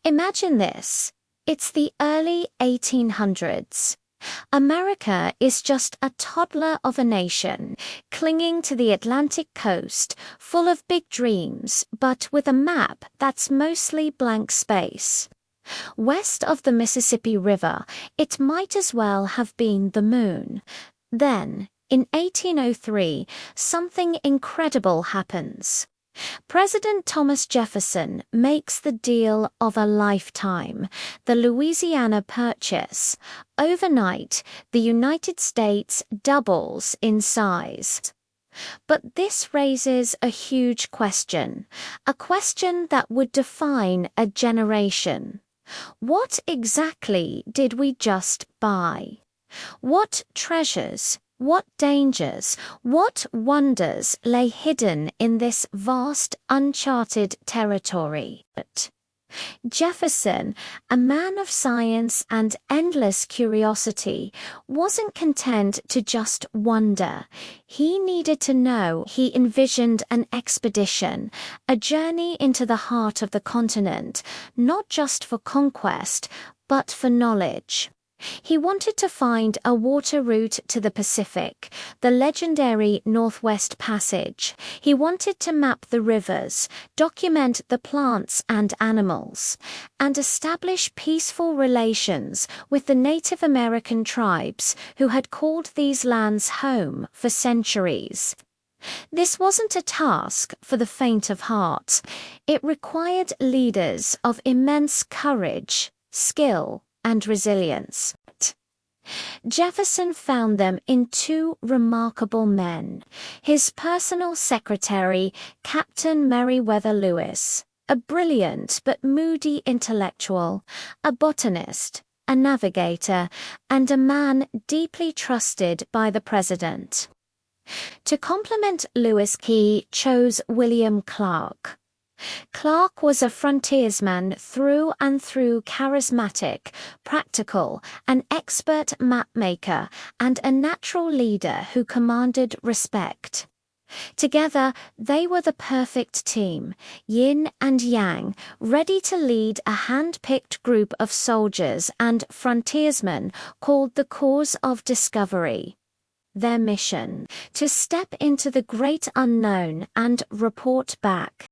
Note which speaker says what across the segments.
Speaker 1: Imagine this. It's the early 1800s. America is just a toddler of a nation, clinging to the Atlantic coast, full of big dreams, but with a map that's mostly blank space. West of the Mississippi River, it might as well have been the moon. Then, in 1803, something incredible happens. President Thomas Jefferson makes the deal of a lifetime, the Louisiana Purchase. Overnight, the United States doubles in size. But this raises a huge question, a question that would define a generation. What exactly did we just buy? What treasures, what dangers, what wonders lay hidden in this vast, uncharted territory? Jefferson, a man of science and endless curiosity, wasn't content to just wonder. He needed to know. He envisioned an expedition, a journey into the heart of the continent, not just for conquest, but for knowledge. He wanted to find a water route to the Pacific, the legendary Northwest Passage. He wanted to map the rivers, document the plants and animals, and establish peaceful relations with the Native American tribes who had called these lands home for centuries. This wasn't a task for the faint of heart. It required leaders of immense courage, skill, and resilience. Jefferson found them in two remarkable men: his personal secretary, Captain Meriwether Lewis, a brilliant but moody intellectual, a botanist, a navigator, and a man deeply trusted by the president. To complement Lewis, he chose William Clark. Clark was a frontiersman through and through, charismatic, practical, an expert mapmaker, and a natural leader who commanded respect. Together, they were the perfect team, yin and yang, ready to lead a hand-picked group of soldiers and frontiersmen called the Cause of Discovery. Their mission: to step into the great unknown and report back.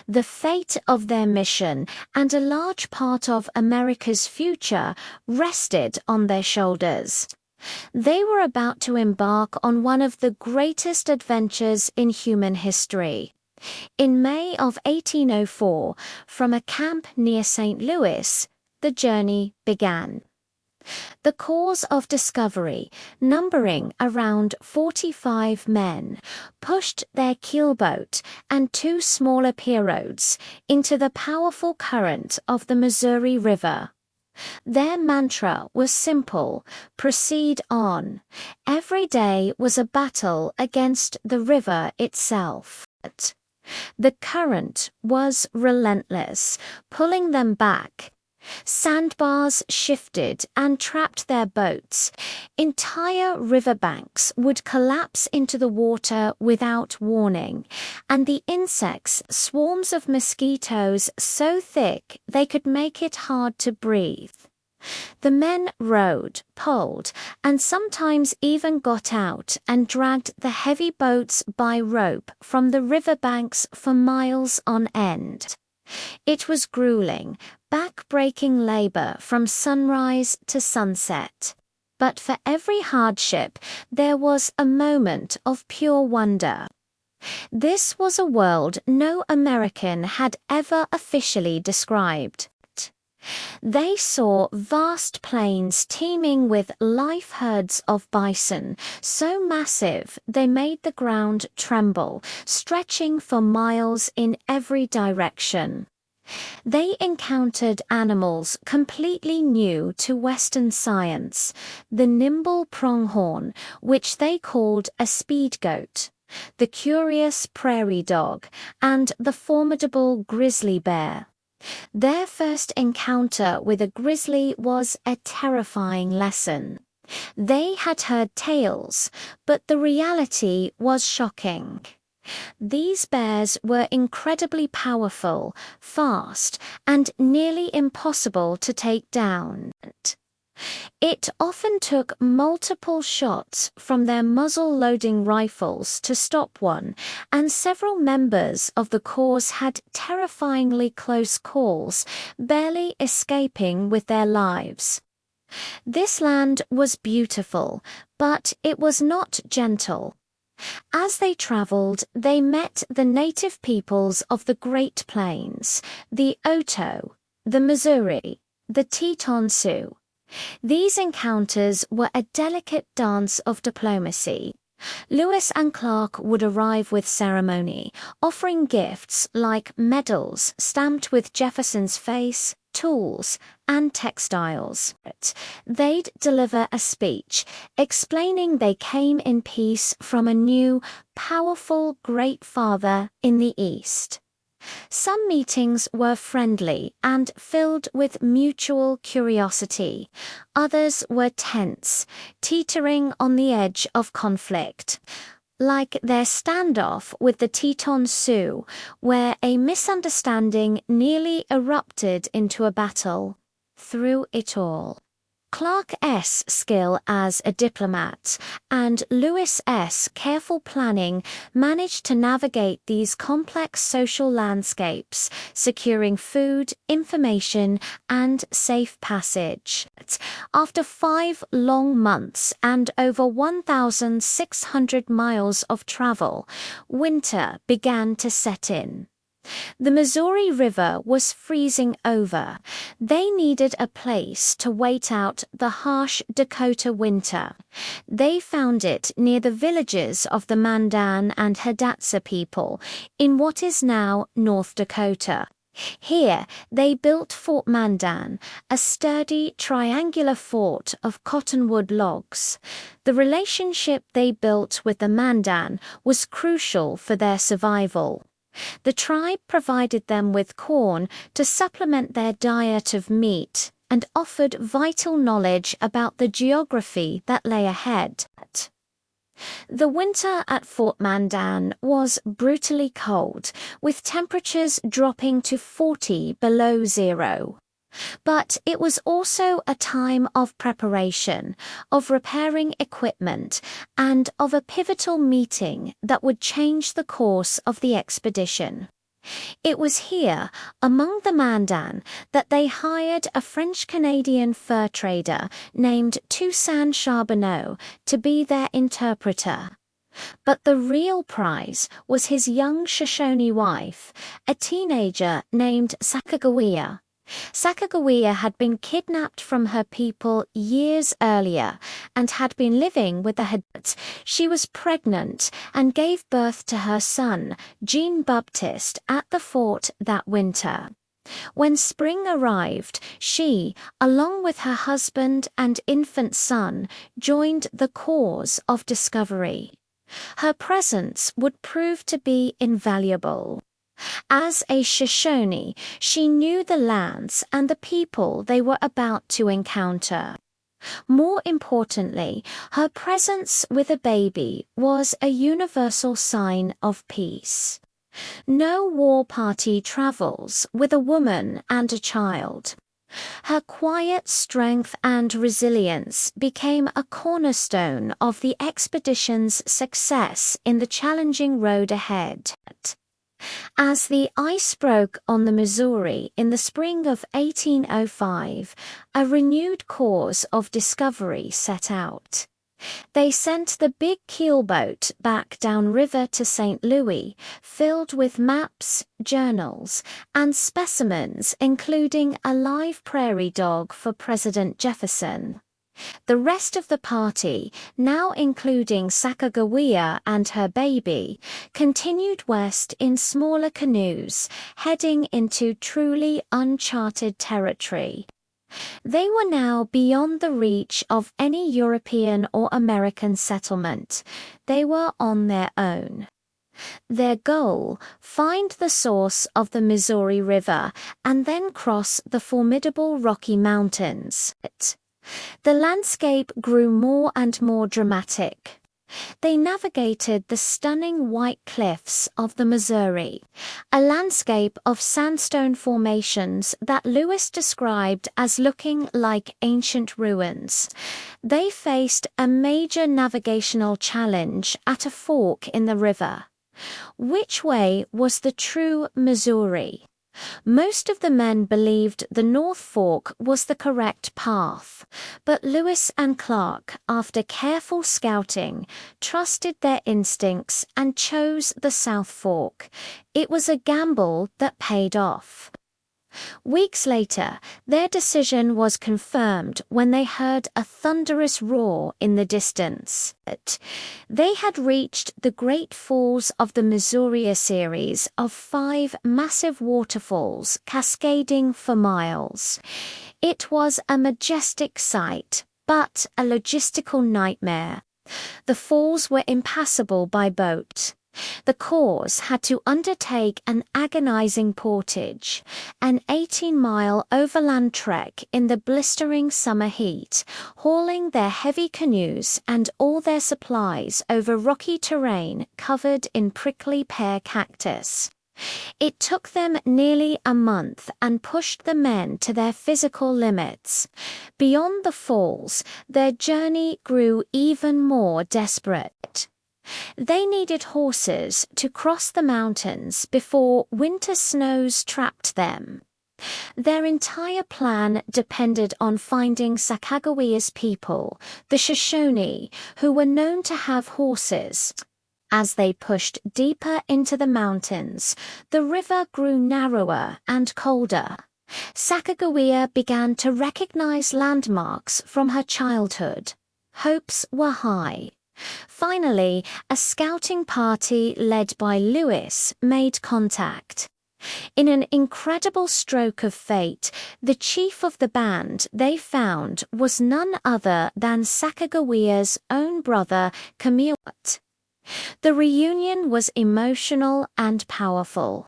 Speaker 1: The fate of their mission and a large part of America's future rested on their shoulders. They were about to embark on one of the greatest adventures in human history. In May of 1804, from a camp near St. Louis, the journey began. The Cause of Discovery, numbering around 45 men, pushed their keelboat and two smaller pierrots into the powerful current of the Missouri River. Their mantra was simple: proceed on. Every day was a battle against the river itself. The current was relentless, pulling them back. Sandbars shifted and trapped their boats. Entire riverbanks would collapse into the water without warning, and the insects, swarms of mosquitoes so thick they could make it hard to breathe. The men rowed, pulled, and sometimes even got out and dragged the heavy boats by rope from the riverbanks for miles on end. It was grueling, back-breaking labor from sunrise to sunset. But for every hardship, there was a moment of pure wonder. This was a world no American had ever officially described. They saw vast plains teeming with live herds of bison, so massive they made the ground tremble, stretching for miles in every direction. They encountered animals completely new to Western science: the nimble pronghorn, which they called a speed goat, the curious prairie dog, and the formidable grizzly bear. Their first encounter with a grizzly was a terrifying lesson. They had heard tales, but the reality was shocking. These bears were incredibly powerful, fast, and nearly impossible to take down. It often took multiple shots from their muzzle-loading rifles to stop one, and several members of the corps had terrifyingly close calls, barely escaping with their lives. This land was beautiful, but it was not gentle. As they traveled, they met the native peoples of the Great Plains, the Oto, the Missouri, the Teton Sioux. These encounters were a delicate dance of diplomacy. Lewis and Clark would arrive with ceremony, offering gifts like medals stamped with Jefferson's face, tools, and textiles. They'd deliver a speech explaining they came in peace from a new, powerful Great Father in the East. Some meetings were friendly and filled with mutual curiosity. Others were tense, teetering on the edge of conflict. Like their standoff with the Teton Sioux, where a misunderstanding nearly erupted into a battle. Through it all, Clark's skill as a diplomat and Lewis's careful planning managed to navigate these complex social landscapes, securing food, information, and safe passage. After 5 long months and over 1,600 miles of travel, winter began to set in. The Missouri River was freezing over. They needed a place to wait out the harsh Dakota winter. They found it near the villages of the Mandan and Hidatsa people in what is now North Dakota. Here, they built Fort Mandan, a sturdy triangular fort of cottonwood logs. The relationship they built with the Mandan was crucial for their survival. The tribe provided them with corn to supplement their diet of meat and offered vital knowledge about the geography that lay ahead. The winter at Fort Mandan was brutally cold, with temperatures dropping to 40 below zero. But it was also a time of preparation, of repairing equipment, and of a pivotal meeting that would change the course of the expedition. It was here, among the Mandan, that they hired a French-Canadian fur trader named Toussaint Charbonneau to be their interpreter. But the real prize was his young Shoshone wife, a teenager named Sacagawea. Sacagawea had been kidnapped from her people years earlier and had been living with the Hidatsa. She was pregnant and gave birth to her son, Jean-Baptiste, at the fort that winter. When spring arrived, she, along with her husband and infant son, joined the cause of discovery. Her presence would prove to be invaluable. As a Shoshone, she knew the lands and the people they were about to encounter. More importantly, her presence with a baby was a universal sign of peace. No war party travels with a woman and a child. Her quiet strength and resilience became a cornerstone of the expedition's success in the challenging road ahead. As the ice broke on the Missouri in the spring of 1805, a renewed course of discovery set out. They sent the big keelboat back downriver to St. Louis, filled with maps, journals, and specimens including a live prairie dog for President Jefferson. The rest of the party, now including Sacagawea and her baby, continued west in smaller canoes, heading into truly uncharted territory. They were now beyond the reach of any European or American settlement. They were on their own. Their goal, find the source of the Missouri River and then cross the formidable Rocky Mountains. The landscape grew more and more dramatic. They navigated the stunning white cliffs of the Missouri, a landscape of sandstone formations that Lewis described as looking like ancient ruins. They faced a major navigational challenge at a fork in the river. Which way was the true Missouri? Most of the men believed the North Fork was the correct path, but Lewis and Clark, after careful scouting, trusted their instincts and chose the South Fork. It was a gamble that paid off. Weeks later, their decision was confirmed when they heard a thunderous roar in the distance. They had reached the Great Falls of the Missouri, a series of 5 massive waterfalls cascading for miles. It was a majestic sight, but a logistical nightmare. The falls were impassable by boat. The Corps had to undertake an agonizing portage, an 18-mile overland trek in the blistering summer heat, hauling their heavy canoes and all their supplies over rocky terrain covered in prickly pear cactus. It took them nearly a month and pushed the men to their physical limits. Beyond the falls, their journey grew even more desperate. They needed horses to cross the mountains before winter snows trapped them. Their entire plan depended on finding Sacagawea's people, the Shoshone, who were known to have horses. As they pushed deeper into the mountains, the river grew narrower and colder. Sacagawea began to recognize landmarks from her childhood. Hopes were high. Finally, a scouting party led by Lewis made contact. In an incredible stroke of fate, the chief of the band they found was none other than Sacagawea's own brother, Camille. The reunion was emotional and powerful.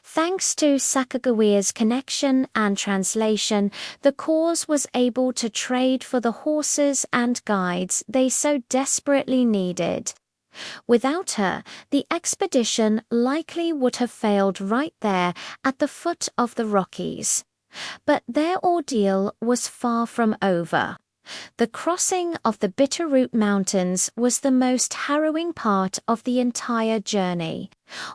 Speaker 1: Thanks to Sacagawea's connection and translation, the Corps was able to trade for the horses and guides they so desperately needed. Without her, the expedition likely would have failed right there at the foot of the Rockies. But their ordeal was far from over. The crossing of the Bitterroot Mountains was the most harrowing part of the entire journey.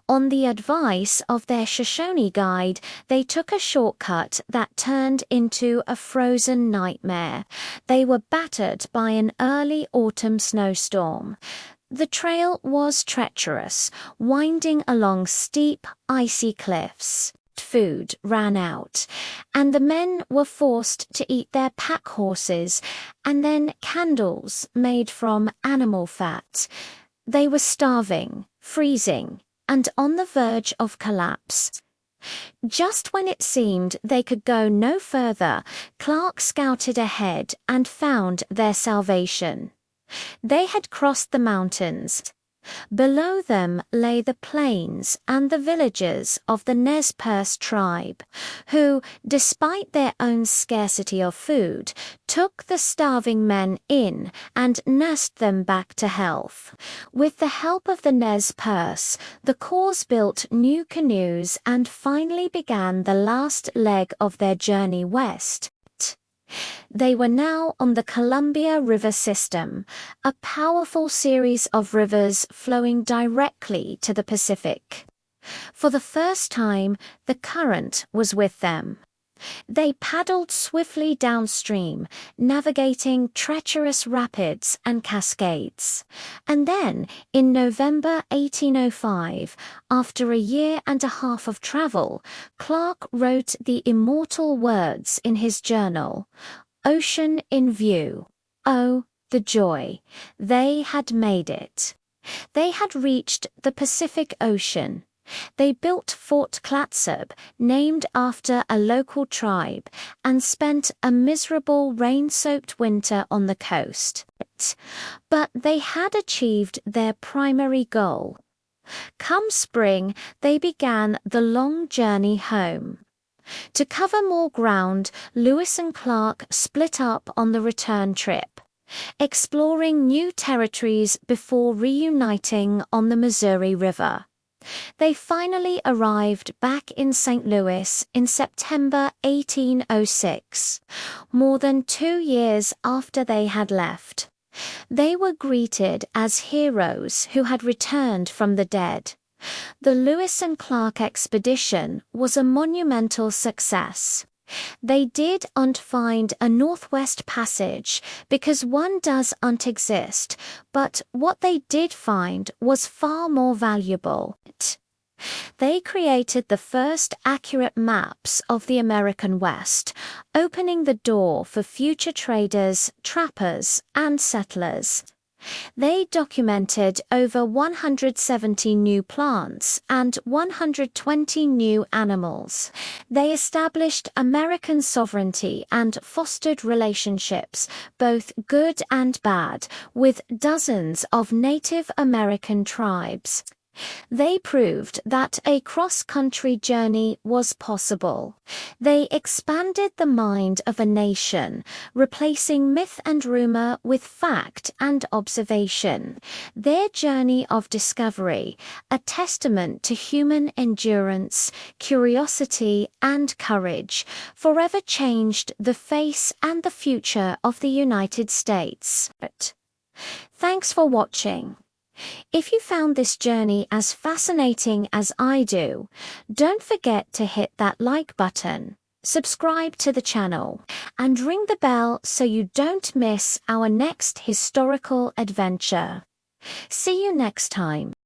Speaker 1: On the advice of their Shoshone guide, they took a shortcut that turned into a frozen nightmare. They were battered by an early autumn snowstorm. The trail was treacherous, winding along steep, icy cliffs. Food ran out, and the men were forced to eat their pack horses and then candles made from animal fat. They were starving, freezing, and on the verge of collapse. Just when it seemed they could go no further, Clark scouted ahead and found their salvation. They had crossed the mountains. Below them lay the plains and the villages of the Nez Perce tribe, who, despite their own scarcity of food, took the starving men in and nursed them back to health. With the help of the Nez Perce, the Corps built new canoes and finally began the last leg of their journey west. They were now on the Columbia River system, a powerful series of rivers flowing directly to the Pacific. For the first time, the current was with them. They paddled swiftly downstream, navigating treacherous rapids and cascades. And then, in November 1805, after a year and a half of travel, Clark wrote the immortal words in his journal, "Ocean in view. Oh, the joy. They had made it. They had reached the Pacific Ocean. They built Fort Clatsop, named after a local tribe, and spent a miserable rain-soaked winter on the coast. But they had achieved their primary goal. Come spring, they began the long journey home. To cover more ground, Lewis and Clark split up on the return trip. exploring new territories before reuniting on the Missouri River. They finally arrived back in St. Louis in September 1806, more than 2 years after they had left. They were greeted as heroes who had returned from the dead. The Lewis and Clark expedition was a monumental success. They didn't find a Northwest Passage because one doesn't exist, but what they did find was far more valuable. They created the first accurate maps of the American West, opening the door for future traders, trappers, and settlers. They documented over 170 new plants and 120 new animals. They established American sovereignty and fostered relationships, both good and bad, with dozens of Native American tribes. They proved that a cross-country journey was possible. They expanded the mind of a nation, replacing myth and rumor with fact and observation. Their journey of discovery, a testament to human endurance, curiosity, and courage, forever changed the face and the future of the United States. Thanks for watching. If you found this journey as fascinating as I do, don't forget to hit that like button, subscribe to the channel, and ring the bell so you don't miss our next historical adventure. See you next time.